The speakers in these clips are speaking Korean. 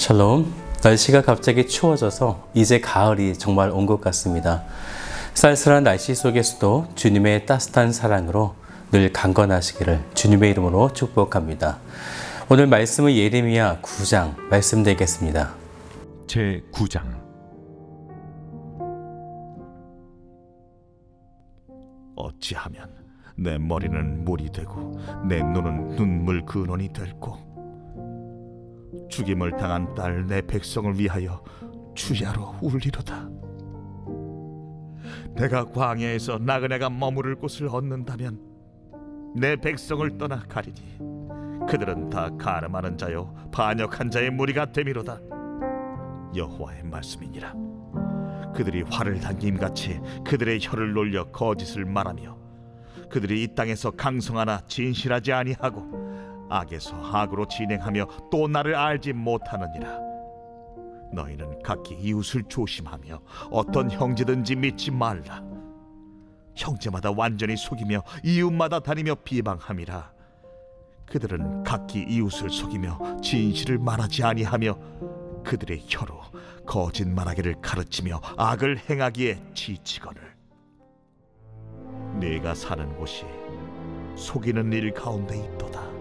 샬롬. 날씨가 갑자기 추워져서 이제 가을이 정말 온 것 같습니다. 쌀쌀한 날씨 속에서도 주님의 따뜻한 사랑으로 늘 강건하시기를 주님의 이름으로 축복합니다. 오늘 말씀은 예레미야 9장 말씀드리겠습니다. 제9장. 어찌하면 내 머리는 물이 되고 내 눈은 눈물 근원이 될꼬. 죽임을 당한 딸 내 백성을 위하여 주야로 울리로다. 내가 광야에서 나그네가 머무를 곳을 얻는다면 내 백성을 떠나 가리니 그들은 다 가늠하는 자요 반역한 자의 무리가 되미로다. 여호와의 말씀이니라. 그들이 활을 당김같이 그들의 혀를 놀려 거짓을 말하며 그들이 이 땅에서 강성하나 진실하지 아니하고 악에서 악으로 진행하며 또 나를 알지 못하느니라. 너희는 각기 이웃을 조심하며 어떤 형제든지 믿지 말라. 형제마다 완전히 속이며 이웃마다 다니며 비방함이라. 그들은 각기 이웃을 속이며 진실을 말하지 아니하며 그들의 혀로 거짓말하기를 가르치며 악을 행하기에 지치거늘. 네가 사는 곳이 속이는 일 가운데 있도다.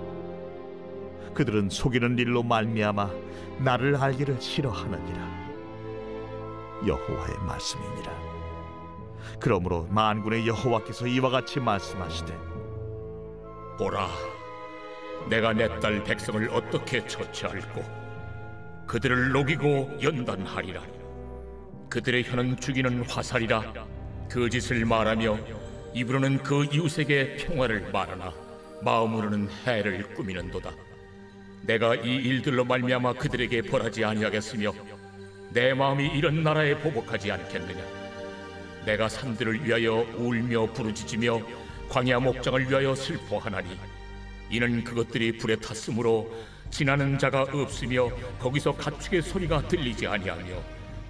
그들은 속이는 일로 말미암아 나를 알기를 싫어하느니라. 여호와의 말씀이니라. 그러므로 만군의 여호와께서 이와 같이 말씀하시되, 보라, 내가 내 딸 백성을 어떻게 처치할꼬. 그들을 녹이고 연단하리라. 그들의 혀는 죽이는 화살이라. 거짓을 말하며 입으로는 그 이웃에게 평화를 말하나 마음으로는 해를 꾸미는도다. 내가 이 일들로 말미암아 그들에게 벌하지 아니하겠으며 내 마음이 이런 나라에 보복하지 않겠느냐. 내가 산들을 위하여 울며 부르짖으며 광야 목장을 위하여 슬퍼하나니 이는 그것들이 불에 탔으므로 지나는 자가 없으며 거기서 가축의 소리가 들리지 아니하며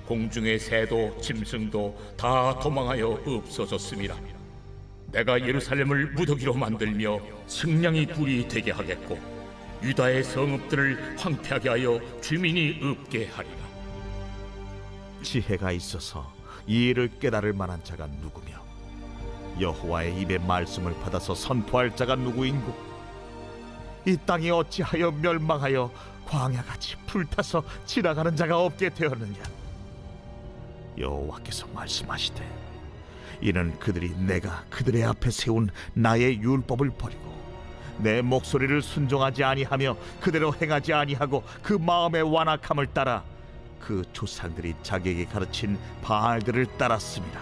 공중의 새도 짐승도 다 도망하여 없어졌음이라. 내가 예루살렘을 무더기로 만들며 승냥이 굴이 되게 하겠고 유다의 성읍들을 황폐하게 하여 주민이 없게 하리라. 지혜가 있어서 이 일을 깨달을 만한 자가 누구며 여호와의 입의 말씀을 받아서 선포할 자가 누구인고. 이 땅이 어찌하여 멸망하여 광야같이 불타서 지나가는 자가 없게 되었느냐. 여호와께서 말씀하시되, 이는 그들이 내가 그들의 앞에 세운 나의 율법을 버리고 내 목소리를 순종하지 아니하며 그대로 행하지 아니하고 그 마음의 완악함을 따라 그 조상들이 자기에게 가르친 바알들을 따랐습니다.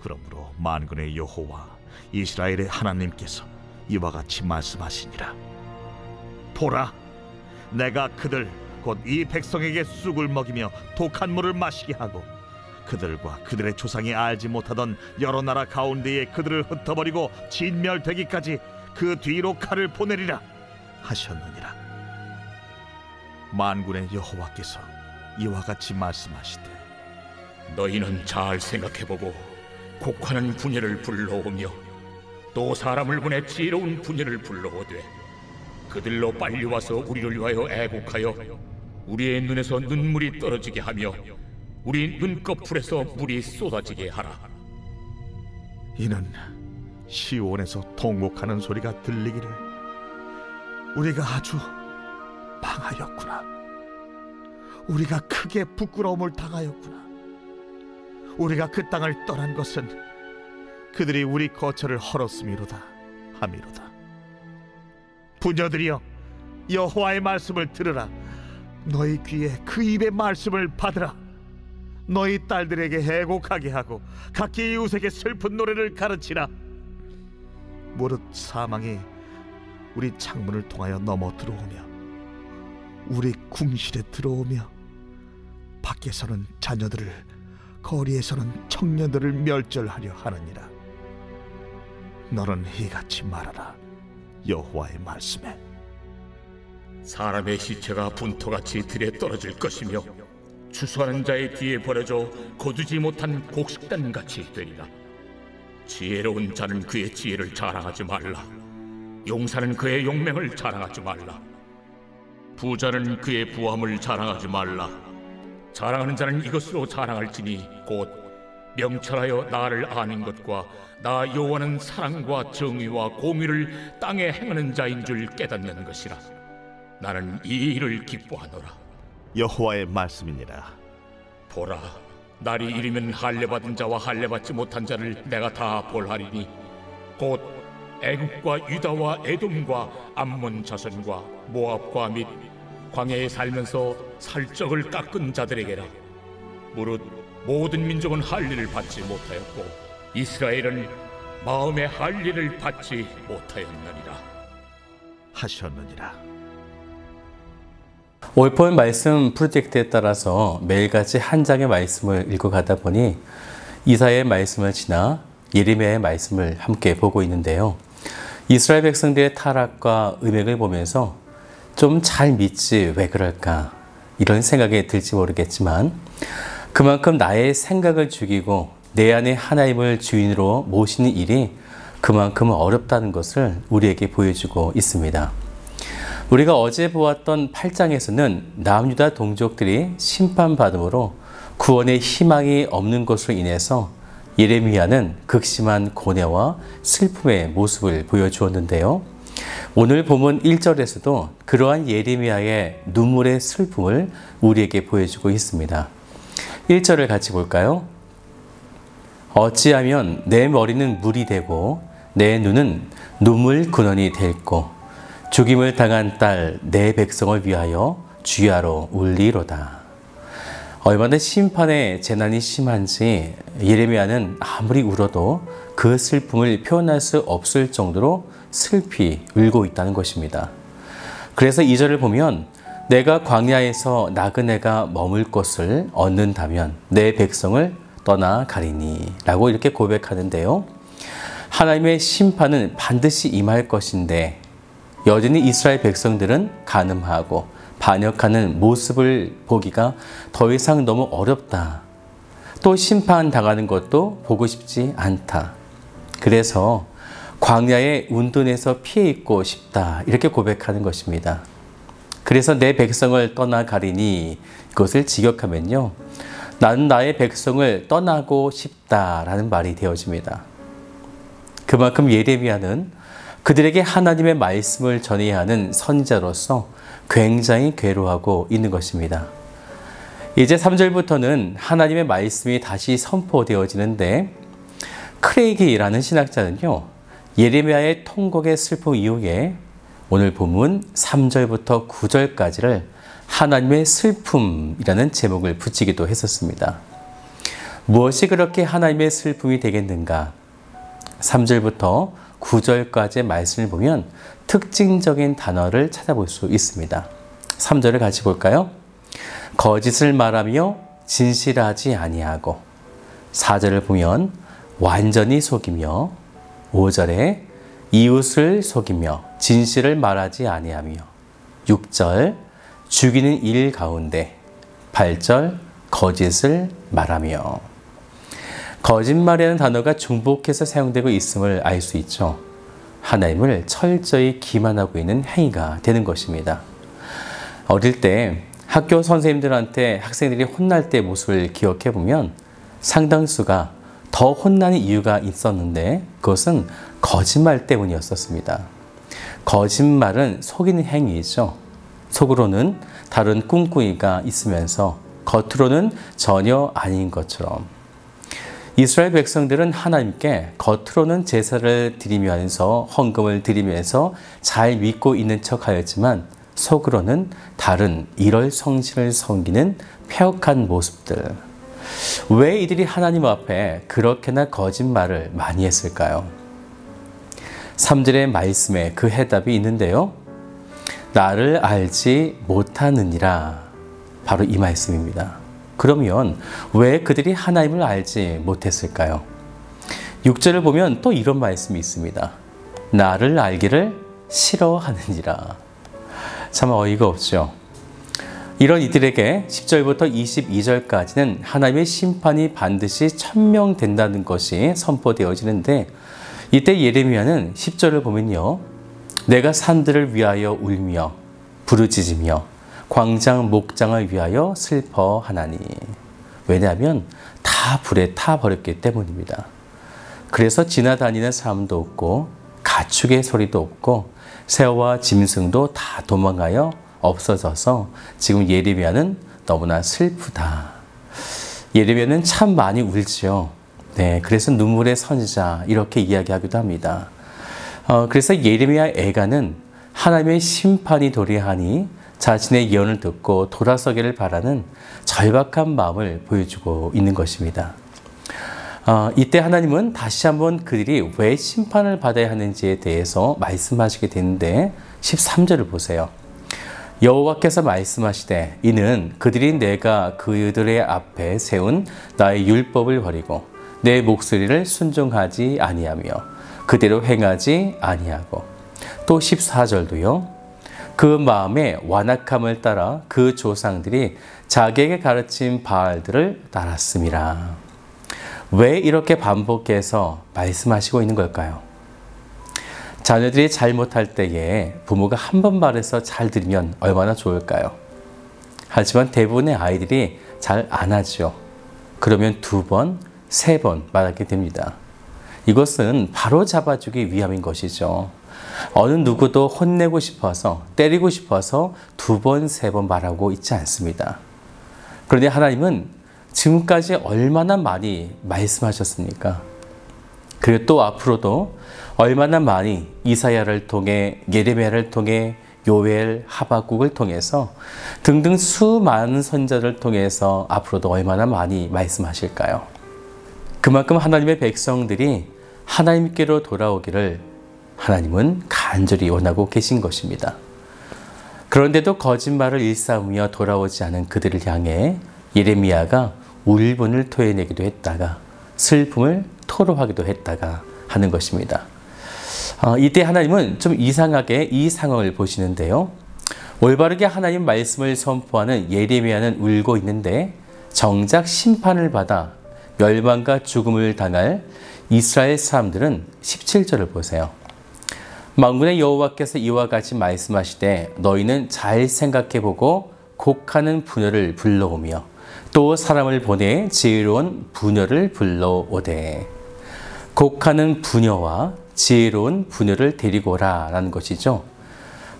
그러므로 만군의 여호와 이스라엘의 하나님께서 이와 같이 말씀하시니라. 보라, 내가 그들 곧 이 백성에게 쑥을 먹이며 독한 물을 마시게 하고 그들과 그들의 조상이 알지 못하던 여러 나라 가운데에 그들을 흩어버리고 진멸되기까지 그 뒤로 칼을 보내리라 하셨느니라. 만군의 여호와께서 이와 같이 말씀하시되, 너희는 잘 생각해보고 곡하는 분야를 불러오며 또 사람을 보내 지혜로운 분야를 불러오되 그들로 빨리 와서 우리를 위하여 애곡하여 우리의 눈에서 눈물이 떨어지게 하며 우리 눈꺼풀에서 물이 쏟아지게 하라. 이는 시온에서 통곡하는 소리가 들리기를 우리가 아주 망하였구나. 우리가 크게 부끄러움을 당하였구나. 우리가 그 땅을 떠난 것은 그들이 우리 거처를 헐었음이로다 함이로다. 부녀들이여, 여호와의 말씀을 들으라. 너희 귀에 그 입의 말씀을 받으라. 너희 딸들에게 애곡하게 하고 각기 이웃에게 슬픈 노래를 가르치라. 무릇 사망이 우리 창문을 통하여 넘어 들어오며 우리 궁실에 들어오며 밖에서는 자녀들을 거리에서는 청년들을 멸절하려 하느니라. 너는 이같이 말하라. 여호와의 말씀에 사람의 시체가 분토같이 들에 떨어질 것이며 추수하는 자의 뒤에 버려져 거두지 못한 곡식단같이 되리라. 지혜로운 자는 그의 지혜를 자랑하지 말라. 용사는 그의 용맹을 자랑하지 말라. 부자는 그의 부함을 자랑하지 말라. 자랑하는 자는 이것으로 자랑할지니 곧 명철하여 나를 아는 것과 나 여호와는 사랑과 정의와 공의를 땅에 행하는 자인 줄 깨닫는 것이라. 나는 이 일을 기뻐하노라. 여호와의 말씀이니라. 보라, 날이 이르면 할례받은 자와 할례받지 못한 자를 내가 다 벌하리니 곧 애굽과 유다와 에돔과 암몬 자손과 모압과 및 광야에 살면서 살적을 깎은 자들에게라. 무릇 모든 민족은 할례를 받지 못하였고 이스라엘은 마음의 할례를 받지 못하였느니라 하셨느니라. 올포인 말씀 프로젝트에 따라서 매일같이 한 장의 말씀을 읽어가다 보니 이사야의 말씀을 지나 예레미야의 말씀을 함께 보고 있는데요. 이스라엘 백성들의 타락과 음행을 보면서 좀 잘 믿지 왜 그럴까 이런 생각이 들지 모르겠지만 그만큼 나의 생각을 죽이고 내 안에 하나님을 주인으로 모시는 일이 그만큼 어렵다는 것을 우리에게 보여주고 있습니다. 우리가 어제 보았던 8장에서는 남유다 동족들이 심판받음으로 구원의 희망이 없는 것으로 인해서 예레미야는 극심한 고뇌와 슬픔의 모습을 보여주었는데요. 오늘 본문 1절에서도 그러한 예레미야의 눈물의 슬픔을 우리에게 보여주고 있습니다. 1절을 같이 볼까요? 어찌하면 내 머리는 물이 되고 내 눈은 눈물 근원이 될고 죽임을 당한 딸 내 백성을 위하여 주야로 울리로다. 얼마나 심판의 재난이 심한지 예레미야는 아무리 울어도 그 슬픔을 표현할 수 없을 정도로 슬피 울고 있다는 것입니다. 그래서 2절을 보면 내가 광야에서 나그네가 머물 곳을 얻는다면 내 백성을 떠나가리니 라고 이렇게 고백하는데요. 하나님의 심판은 반드시 임할 것인데 여전히 이스라엘 백성들은 간음하고 반역하는 모습을 보기가 더 이상 너무 어렵다. 또 심판당하는 것도 보고 싶지 않다. 그래서 광야의 운둔에서 피해 있고 싶다. 이렇게 고백하는 것입니다. 그래서 내 백성을 떠나가리니 이것을 직역하면요. 나는 나의 백성을 떠나고 싶다라는 말이 되어집니다. 그만큼 예레미야는 그들에게 하나님의 말씀을 전해야 하는 선지자로서 굉장히 괴로워하고 있는 것입니다. 이제 3절부터는 하나님의 말씀이 다시 선포되어지는데 크레이기라는 신학자는요. 예레미야의 통곡의 슬픔 이후에 오늘 본문 3절부터 9절까지를 하나님의 슬픔이라는 제목을 붙이기도 했었습니다. 무엇이 그렇게 하나님의 슬픔이 되겠는가? 3절부터 9절까지의 말씀을 보면 특징적인 단어를 찾아볼 수 있습니다. 3절을 같이 볼까요? 거짓을 말하며 진실하지 아니하고 4절을 보면 완전히 속이며 5절에 이웃을 속이며 진실을 말하지 아니하며 6절 죽이는 일 가운데 8절 거짓을 말하며 거짓말이라는 단어가 중복해서 사용되고 있음을 알 수 있죠. 하나님을 철저히 기만하고 있는 행위가 되는 것입니다. 어릴 때 학교 선생님들한테 학생들이 혼날 때 모습을 기억해 보면 상당수가 더 혼나는 이유가 있었는데 그것은 거짓말 때문이었습니다. 거짓말은 속이는 행위이죠. 속으로는 다른 꿍꿍이가 있으면서 겉으로는 전혀 아닌 것처럼. 이스라엘 백성들은 하나님께 겉으로는 제사를 드리면서 헌금을 드리면서 잘 믿고 있는 척하였지만 속으로는 다른 일월성신을 섬기는 패역한 모습들. 왜 이들이 하나님 앞에 그렇게나 거짓말을 많이 했을까요? 3절의 말씀에 그 해답이 있는데요. 나를 알지 못하느니라. 바로 이 말씀입니다. 그러면 왜 그들이 하나님을 알지 못했을까요? 6절을 보면 또 이런 말씀이 있습니다. 나를 알기를 싫어하느니라. 참 어이가 없죠. 이런 이들에게 10절부터 22절까지는 하나님의 심판이 반드시 천명된다는 것이 선포되어지는데 이때 예레미야는 10절을 보면요. 내가 산들을 위하여 울며 부르짖으며 광장 목장을 위하여 슬퍼하나니. 왜냐하면 다 불에 타버렸기 때문입니다. 그래서 지나다니는 사람도 없고 가축의 소리도 없고 새와 짐승도 다 도망가여 없어져서 지금 예레미야는 너무나 슬프다. 예레미야는 참 많이 울지요. 네, 그래서 눈물의 선지자 이렇게 이야기하기도 합니다. 그래서 예레미야 애가는 하나님의 심판이 도래하니 자신의 예언을 듣고 돌아서기를 바라는 절박한 마음을 보여주고 있는 것입니다. 이때 하나님은 다시 한번 그들이 왜 심판을 받아야 하는지에 대해서 말씀하시게 되는데 13절을 보세요. 여호와께서 말씀하시되 이는 그들이 내가 그들의 앞에 세운 나의 율법을 버리고 내 목소리를 순종하지 아니하며 그대로 행하지 아니하고. 또 14절도요. 그 마음의 완악함을 따라 그 조상들이 자기에게 가르친 바알들을 따랐음이라. 왜 이렇게 반복해서 말씀하시고 있는 걸까요? 자녀들이 잘못할 때에 부모가 한 번 말해서 잘 들으면 얼마나 좋을까요? 하지만 대부분의 아이들이 잘 안 하죠. 그러면 2번, 3번 말하게 됩니다. 이것은 바로 잡아주기 위함인 것이죠. 어느 누구도 혼내고 싶어서, 때리고 싶어서 2번, 3번 말하고 있지 않습니다. 그런데 하나님은 지금까지 얼마나 많이 말씀하셨습니까? 그리고 또 앞으로도 얼마나 많이 이사야를 통해, 예레미야를 통해, 요엘, 하박국을 통해서 등등 수많은 선자를 통해서 앞으로도 얼마나 많이 말씀하실까요? 그만큼 하나님의 백성들이 하나님께로 돌아오기를 하나님은 간절히 원하고 계신 것입니다. 그런데도 거짓말을 일삼으며 돌아오지 않은 그들을 향해 예레미야가 울분을 토해내기도 했다가 슬픔을 토로하기도 했다가 하는 것입니다. 이때 하나님은 좀 이상하게 이 상황을 보시는데요. 올바르게 하나님 말씀을 선포하는 예레미야는 울고 있는데 정작 심판을 받아 멸망과 죽음을 당할 이스라엘 사람들은 17절을 보세요. 만군의 여호와께서 이와 같이 말씀하시되 너희는 잘 생각해보고 곡하는 부녀를 불러오며 또 사람을 보내 지혜로운 부녀를 불러오되. 곡하는 부녀와 지혜로운 부녀를 데리고 오라 라는 것이죠.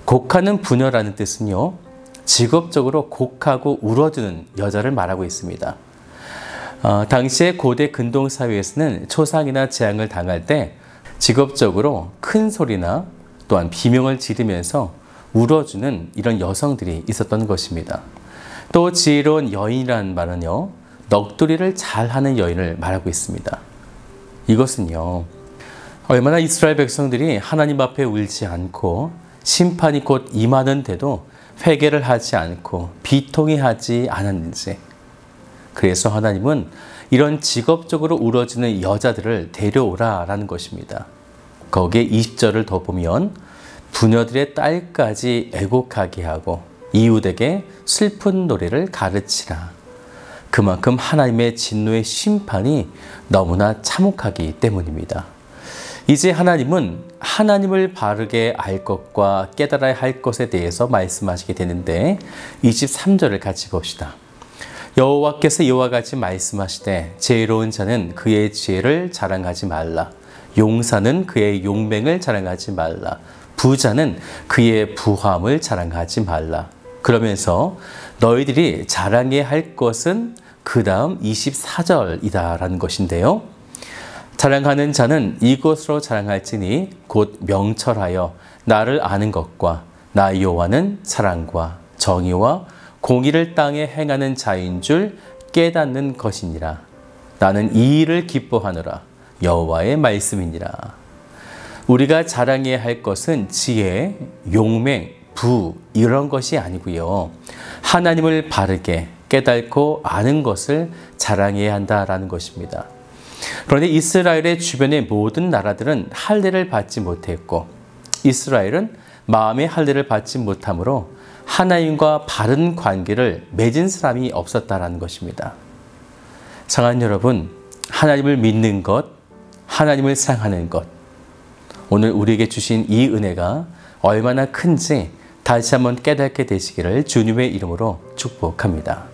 곡하는 부녀라는 뜻은요, 직업적으로 곡하고 울어주는 여자를 말하고 있습니다. 당시의 고대 근동사회에서는 초상이나 재앙을 당할 때 직업적으로 큰 소리나 또한 비명을 지르면서 울어주는 이런 여성들이 있었던 것입니다. 또 지혜로운 여인이라는 말은요, 넋두리를 잘하는 여인을 말하고 있습니다. 이것은요, 얼마나 이스라엘 백성들이 하나님 앞에 울지 않고 심판이 곧 임하는데도 회개를 하지 않고 비통해 하지 않았는지. 그래서 하나님은 이런 직업적으로 울어주는 여자들을 데려오라 라는 것입니다. 거기에 20절을 더 보면 부녀들의 딸까지 애곡하게 하고 이웃에게 슬픈 노래를 가르치라. 그만큼 하나님의 진노의 심판이 너무나 참혹하기 때문입니다. 이제 하나님은 하나님을 바르게 알 것과 깨달아야 할 것에 대해서 말씀하시게 되는데 23절을 같이 봅시다. 여호와께서 이와 같이 말씀하시되 지혜로운 자는 그의 지혜를 자랑하지 말라. 용사는 그의 용맹을 자랑하지 말라. 부자는 그의 부함을 자랑하지 말라. 그러면서 너희들이 자랑해야 할 것은 그 다음 24절이다 라는 것인데요. 자랑하는 자는 이것으로 자랑할지니 곧 명철하여 나를 아는 것과 나 여호와는 사랑과 정의와 공의를 땅에 행하는 자인 줄 깨닫는 것이니라. 나는 이 일을 기뻐하노라. 여호와의 말씀이니라. 우리가 자랑해야 할 것은 지혜, 용맹, 부 이런 것이 아니고요. 하나님을 바르게 깨닫고 아는 것을 자랑해야 한다라는 것입니다. 그런데 이스라엘의 주변의 모든 나라들은 할례를 받지 못했고 이스라엘은 마음의 할례를 받지 못하므로 하나님과 바른 관계를 맺은 사람이 없었다라는 것입니다. 사랑하는 여러분, 하나님을 믿는 것, 하나님을 사랑하는 것, 오늘 우리에게 주신 이 은혜가 얼마나 큰지 다시 한번 깨닫게 되시기를 주님의 이름으로 축복합니다.